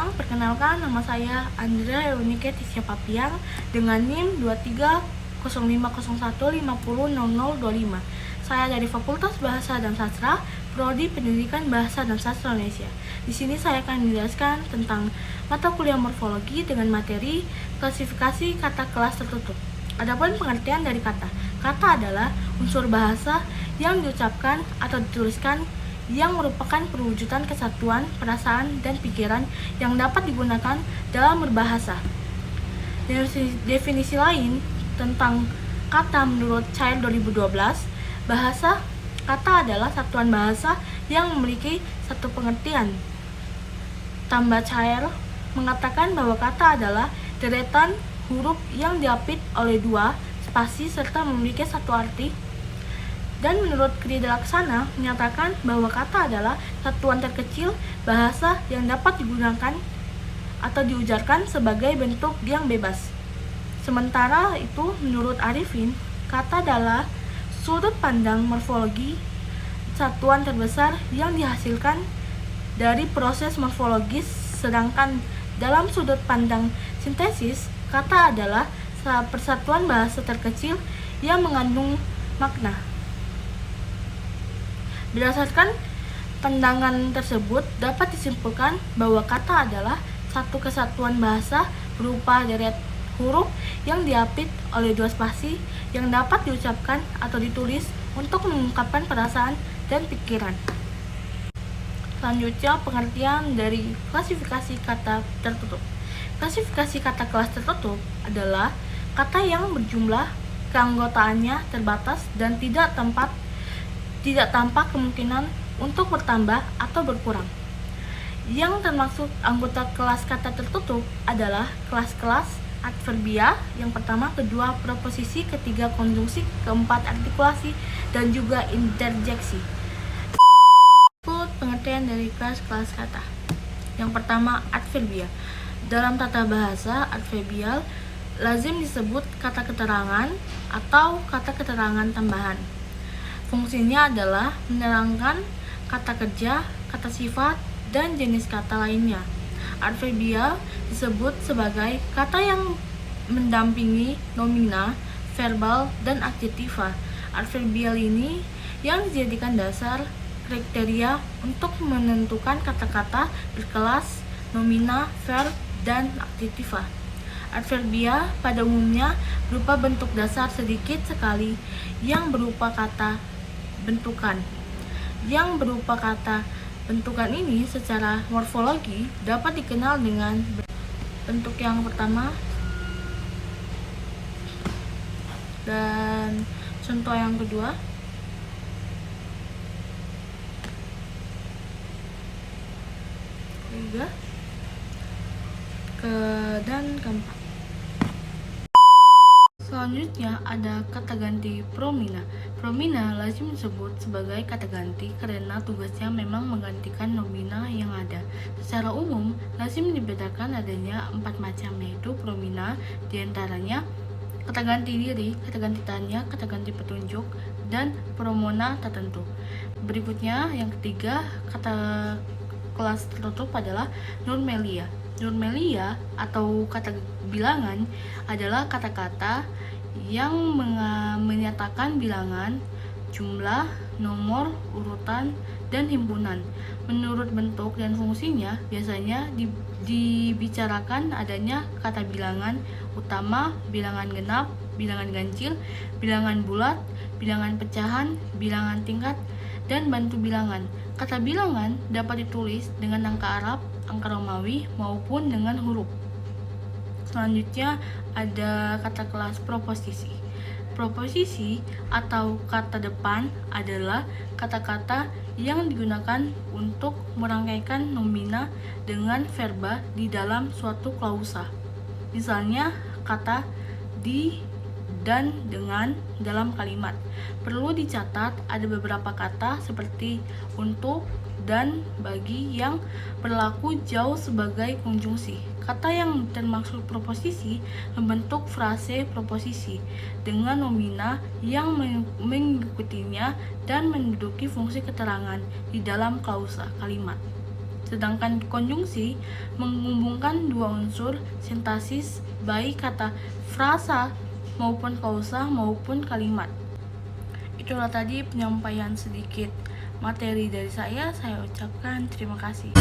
siang, perkenalkan nama saya Andrea Eunike Tisya Papiang dengan NIM 230501500025. Saya dari Fakultas Bahasa dan Sastra, Prodi Pendidikan Bahasa dan Sastra Indonesia. Di sini saya akan menjelaskan tentang mata kuliah morfologi dengan materi klasifikasi kata kelas tertutup. Adapun pengertian dari kata. Kata adalah unsur bahasa yang diucapkan atau dituliskan yang merupakan perwujudan kesatuan, perasaan, dan pikiran yang dapat digunakan dalam berbahasa. Definisi lain tentang kata menurut Childs 2012, bahasa kata adalah satuan bahasa yang memiliki satu pengertian. Tambah Childs mengatakan bahwa kata adalah deretan huruf yang diapit oleh dua spasi serta memiliki satu arti. Dan menurut Krida Laksana menyatakan bahwa kata adalah satuan terkecil bahasa yang dapat digunakan atau diujarkan sebagai bentuk yang bebas. Sementara itu, menurut Arifin, kata adalah sudut pandang morfologi satuan terbesar yang dihasilkan dari proses morfologis, sedangkan dalam sudut pandang sintesis, kata adalah persatuan bahasa terkecil yang mengandung makna. Berdasarkan pandangan tersebut, dapat disimpulkan bahwa kata adalah satu kesatuan bahasa berupa deret huruf yang diapit oleh dua spasi yang dapat diucapkan atau ditulis untuk mengungkapkan perasaan dan pikiran. Selanjutnya, pengertian dari klasifikasi kata tertutup. Klasifikasi kata kelas tertutup adalah kata yang berjumlah keanggotaannya terbatas dan tidak tampak kemungkinan untuk bertambah atau berkurang. Yang termasuk anggota kelas kata tertutup adalah kelas-kelas adverbia, yang pertama, kedua proposisi, ketiga konjungsi, keempat artikulasi, dan juga interjeksi. Pengertian dari kelas-kelas kata. Yang pertama, adverbia. Dalam tata bahasa, adverbial lazim disebut kata keterangan atau kata keterangan tambahan. Fungsinya adalah menerangkan kata kerja, kata sifat, dan jenis kata lainnya. Adverbial disebut sebagai kata yang mendampingi nomina, verbal, dan adjektiva. Adverbial ini yang dijadikan dasar kriteria untuk menentukan kata-kata berkelas nomina, verb, dan adjektiva. Adverbia pada umumnya berupa bentuk dasar sedikit sekali yang berupa kata bentukan. Yang berupa kata bentukan ini secara morfologi dapat dikenal dengan bentuk yang pertama dan contoh yang kedua. Ketiga dan keempat. Selanjutnya ada kata ganti promina. Promina lazim disebut sebagai kata ganti karena tugasnya memang menggantikan nomina yang ada. Secara umum, lazim dibedakan adanya 4 macam, yaitu promina, diantaranya kata ganti diri, kata ganti tanya, kata ganti petunjuk, dan promona tertentu. Berikutnya, yang ketiga, kata kelas tertutup adalah nurmelia. Nurmelia atau kata bilangan adalah kata-kata yang menyatakan bilangan, jumlah, nomor, urutan, dan himpunan. Menurut bentuk dan fungsinya, biasanya dibicarakan adanya kata bilangan utama, bilangan genap, bilangan ganjil, bilangan bulat, bilangan pecahan, bilangan tingkat, dan bantu bilangan. Kata bilangan dapat ditulis dengan angka Arab, angka Romawi, maupun dengan huruf. Selanjutnya ada kata kelas proposisi. Proposisi atau kata depan adalah kata-kata yang digunakan untuk merangkaikan nomina dengan verba di dalam suatu klausa. Misalnya kata di dan dengan dalam kalimat. Perlu dicatat ada beberapa kata seperti untuk dan bagi yang berlaku jauh sebagai konjungsi. Kata yang termasuk proposisi membentuk frase proposisi dengan nomina yang mengikutinya dan menduduki fungsi keterangan di dalam klausa kalimat. Sedangkan konjungsi menghubungkan dua unsur sintaksis baik kata frasa maupun kausa maupun kalimat. Itulah tadi penyampaian sedikit materi dari saya ucapkan terima kasih.